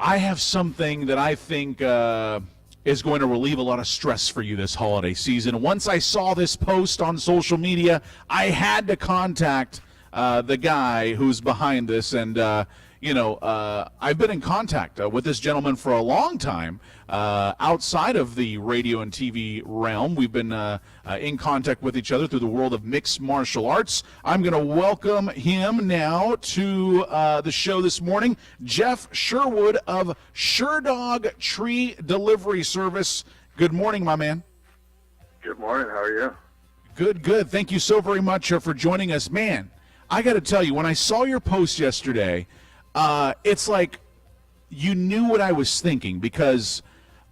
I have something that I think is going to relieve a lot of stress for you this holiday season. Once I saw this post on social media, I had to contact the guy who's behind this, and I've been in contact with this gentleman for a long time. Outside of the radio and TV realm, we've been in contact with each other through the world of mixed martial arts. I'm going to welcome him now to the show this morning, Jeff Sherwood of Sherdog Tree Delivery Service. Good morning, my man. Good morning. How are you? Good, good. Thank you so very much for joining us. Man, I got to tell you, when I saw your post yesterday, it's like you knew what I was thinking, because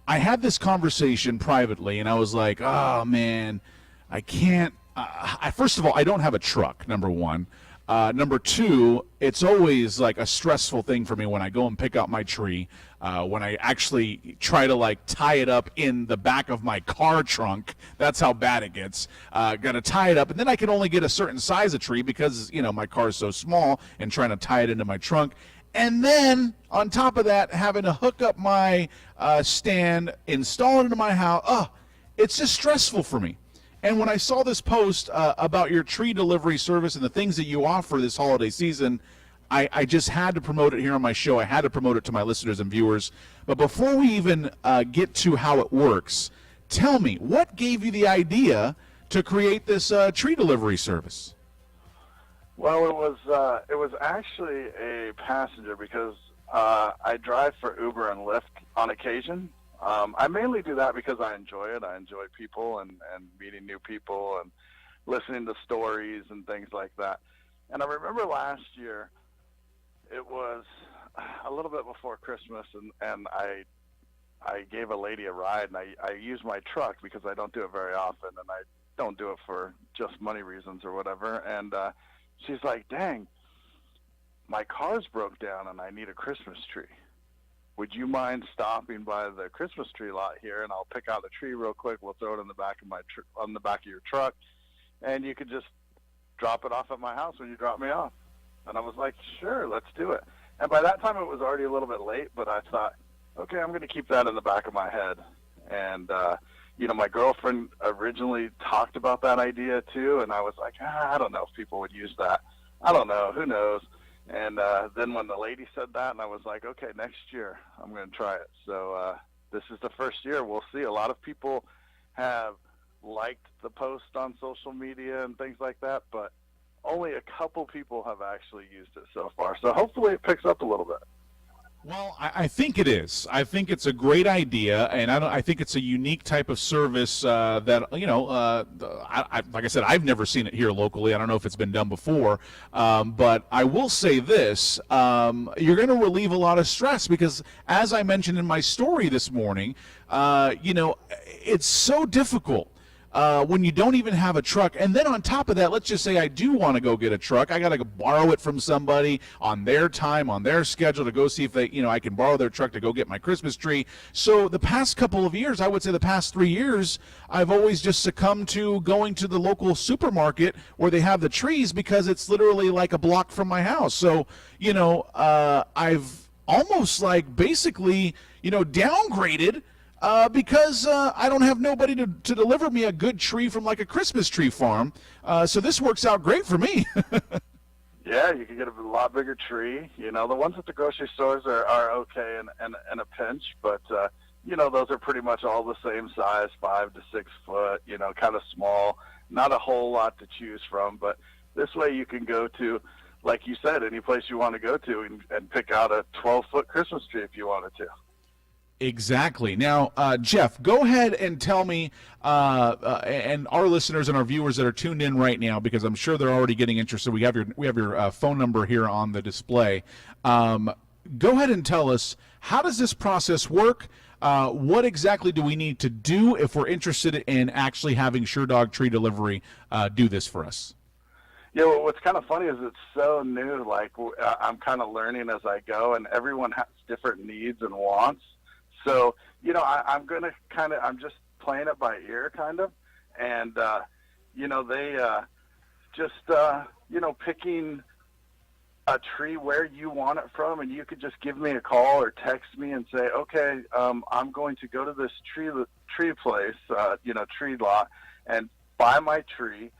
I had this conversation privately, and I was like, oh, man, I can't. First of all, I don't have a truck, number one. Number two, it's always like a stressful thing for me when I go and pick out my tree, when I actually try to like tie it up in the back of my car trunk. That's how bad it gets. Got to tie it up, and then I can only get a certain size of tree because, my car is so small, and trying to tie it into my trunk. And then, on top of that, having to hook up my stand, install it into my house, it's just stressful for me. And when I saw this post about your tree delivery service and the things that you offer this holiday season, I just had to promote it here on my show. I had to promote it to my listeners and viewers. But before we even get to how it works, tell me, what gave you the idea to create this tree delivery service? Well, it was actually a passenger, because I drive for Uber and Lyft on occasion. I mainly do that because I enjoy it. I enjoy people and meeting new people and listening to stories and things like that. And I remember last year, it was a little bit before Christmas, and I gave a lady a ride, and I used my truck because I don't do it very often, and I don't do it for just money reasons or whatever. And she's like, dang, my car's broke down and I need a Christmas tree. Would you mind stopping by the Christmas tree lot here, and I'll pick out the tree real quick. We'll throw it in the back of on the back of your truck, and you could just drop it off at my house when you drop me off. And I was like, sure, let's do it. And by that time it was already a little bit late, but I thought, okay, I'm going to keep that in the back of my head. And my girlfriend originally talked about that idea too, and I was like, I don't know if people would use that. I don't know, who knows. And then when the lady said that, and I was like, okay, next year I'm going to try it. So this is the first year. We'll see. A lot of people have liked the post on social media and things like that, but only a couple people have actually used it so far. So hopefully it picks up a little bit. Well, I think it is. I think it's a great idea, and I think it's a unique type of service that, like I said, I've never seen it here locally. I don't know if it's been done before, but I will say this. You're going to relieve a lot of stress because, as I mentioned in my story this morning, it's so difficult when you don't even have a truck. And then on top of that, let's just say I do want to go get a truck. I got to borrow it from somebody on their time, on their schedule, to go see if they, I can borrow their truck to go get my Christmas tree. So the past couple of years, I would say the past 3 years, I've always just succumbed to going to the local supermarket where they have the trees, because it's literally like a block from my house. So, I've almost like basically, downgraded because I don't have nobody to deliver me a good tree from like a Christmas tree farm. So this works out great for me. Yeah, you can get a lot bigger tree. The ones at the grocery stores are okay in a pinch, but, those are pretty much all the same size, 5 to 6 foot, kind of small, not a whole lot to choose from. But this way you can go to, like you said, any place you want to go to and pick out a 12-foot Christmas tree if you wanted to. Exactly. Now, Jeff, go ahead and tell me, and our listeners and our viewers that are tuned in right now, because I'm sure they're already getting interested. We have your phone number here on the display. Go ahead and tell us, how does this process work? What exactly do we need to do if we're interested in actually having Sherdog Tree Delivery do this for us? Yeah, well, what's kind of funny is it's so new. Like, I'm kind of learning as I go, and everyone has different needs and wants. So, I'm going to I'm just playing it by ear, kind of. And, they just, picking a tree where you want it from, and you could just give me a call or text me and say, okay, I'm going to go to this tree place, tree lot, and buy my tree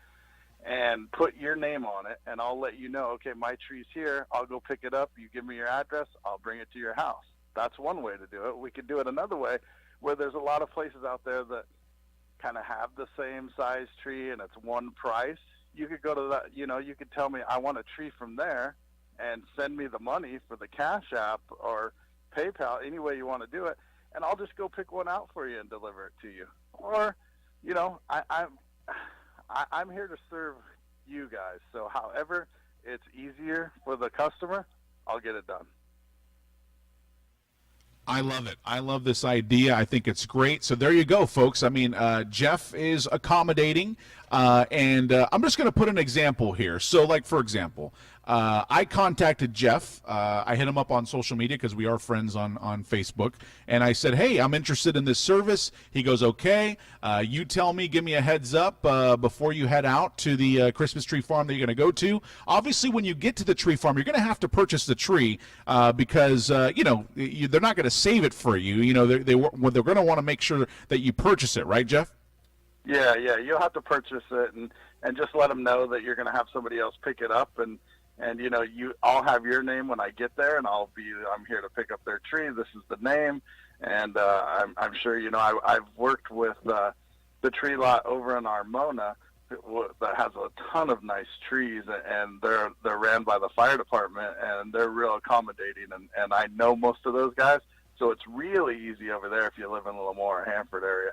and put your name on it, and I'll let you know, okay, my tree's here. I'll go pick it up. You give me your address. I'll bring it to your house. That's one way to do it. We could do it another way where there's a lot of places out there that kind of have the same size tree and it's one price. You could go to that, you could tell me I want a tree from there and send me the money for the Cash App or PayPal, any way you want to do it, and I'll just go pick one out for you and deliver it to you. Or, I'm here to serve you guys. So however it's easier for the customer, I'll get it done. I love it. I love this idea. I think it's great. So there you go, folks. I mean, Jeff is accommodating, and I'm just going to put an example here. So, like, for example, I contacted Jeff. I hit him up on social media because we are friends on Facebook, and I said, hey, I'm interested in this service. He goes, okay, you tell me, give me a heads up before you head out to the Christmas tree farm that you're going to go to. Obviously, when you get to the tree farm, you're going to have to purchase the tree because, they're not going to save it for you. They're going to want to make sure that you purchase it, right, Jeff? Yeah, you'll have to purchase it and just let them know that you're going to have somebody else pick it up, and I'll have your name when I get there, and I'm here to pick up their tree. This is the name, and I'm sure I've worked with the tree lot over in Armona that has a ton of nice trees, and they're ran by the fire department, and they're real accommodating, and I know most of those guys, so it's really easy over there if you live in the Lemoore or Hanford area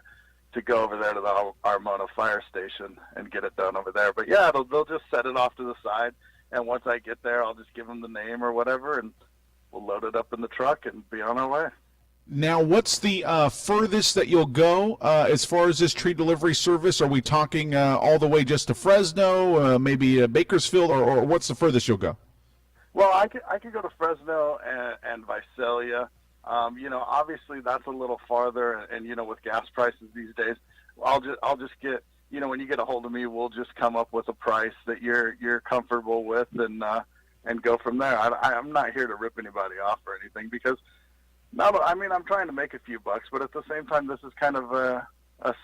to go over there to the Armona fire station and get it done over there. But yeah, they'll just set it off to the side. And once I get there, I'll just give them the name or whatever, and we'll load it up in the truck and be on our way. Now, what's the furthest that you'll go as far as this tree delivery service? Are we talking all the way just to Fresno, maybe Bakersfield, or what's the furthest you'll go? Well, I could go to Fresno and Visalia. Obviously that's a little farther, and with gas prices these days, I'll just get. When you get a hold of me, we'll just come up with a price that you're comfortable with, and go from there. I'm not here to rip anybody off or anything, because I'm trying to make a few bucks, but at the same time, this is kind of a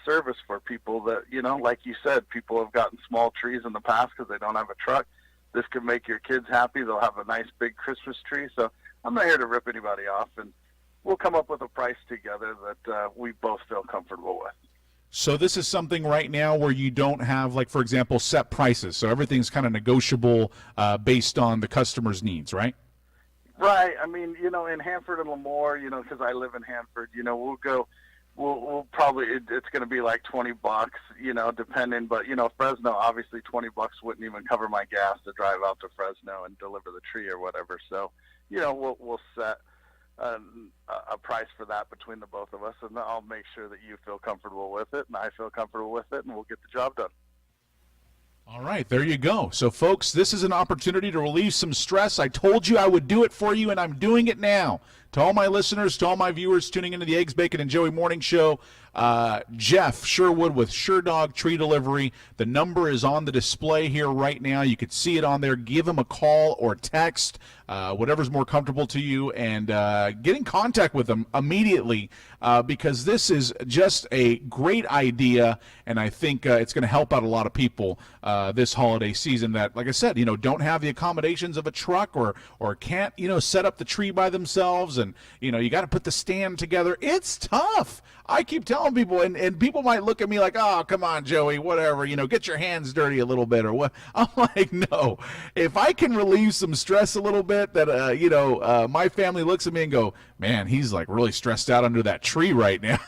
service for people that, like you said, people have gotten small trees in the past because they don't have a truck. This could make your kids happy. They'll have a nice big Christmas tree. So I'm not here to rip anybody off, and we'll come up with a price together that we both feel comfortable with. So this is something right now where you don't have, like, for example, set prices. So everything's kind of negotiable based on the customer's needs, right? Right. In Hanford and Lemoore, because I live in Hanford, we'll probably, it's going to be like $20, depending. But, Fresno, obviously $20 wouldn't even cover my gas to drive out to Fresno and deliver the tree or whatever. So, we'll set a price for that between the both of us, and I'll make sure that you feel comfortable with it and I feel comfortable with it, and we'll get the job done. All right, there you go. So, folks, this is an opportunity to relieve some stress. I told you I would do it for you, and I'm doing it now. To all my listeners, to all my viewers tuning into the Eggs, Bacon, and Joey Morning Show, Jeff Sherwood with Sherdog Tree Delivery. The number is on the display here right now. You could see it on there. Give him a call or text, whatever's more comfortable to you, and get in contact with him immediately because this is just a great idea, and I think it's going to help out a lot of people this holiday season that, like I said, don't have the accommodations of a truck or can't, set up the tree by themselves, and, you got to put the stand together. It's tough. I keep telling people, and people might look at me like, oh, come on, Joey, whatever, get your hands dirty a little bit or what. I'm like, no. If I can relieve some stress a little bit, that, my family looks at me and go, man, he's like really stressed out under that tree right now.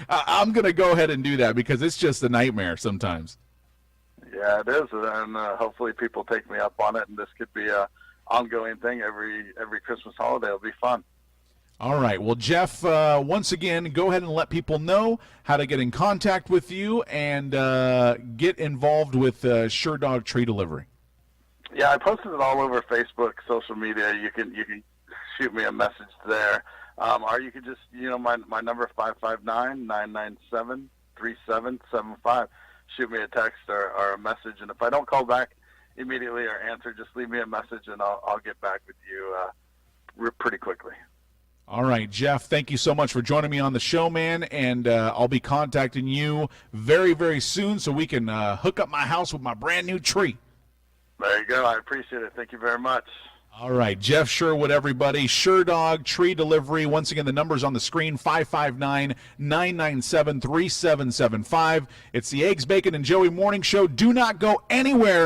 I'm going to go ahead and do that because it's just a nightmare sometimes. Yeah, it is, and hopefully people take me up on it, and this could be a ongoing thing every Christmas holiday. It'll be fun. All right. Well, Jeff, once again, go ahead and let people know how to get in contact with you and get involved with Sherdog Tree Delivery. Yeah, I posted it all over Facebook, social media. You can shoot me a message there, or you could just my number 559-997-3775. Shoot me a text or a message, and if I don't call back immediately or answer, just leave me a message and I'll get back with you pretty quickly. All right, Jeff, thank you so much for joining me on the show, man, and I'll be contacting you very, very soon so we can hook up my house with my brand new tree. There you go. I appreciate it. Thank you very much. All right, Jeff Sherwood, everybody. Sherdog Tree Delivery. Once again, the number's on the screen, 559-997-3775. It's the Eggs, Bacon, and Joey Morning Show. Do not go anywhere.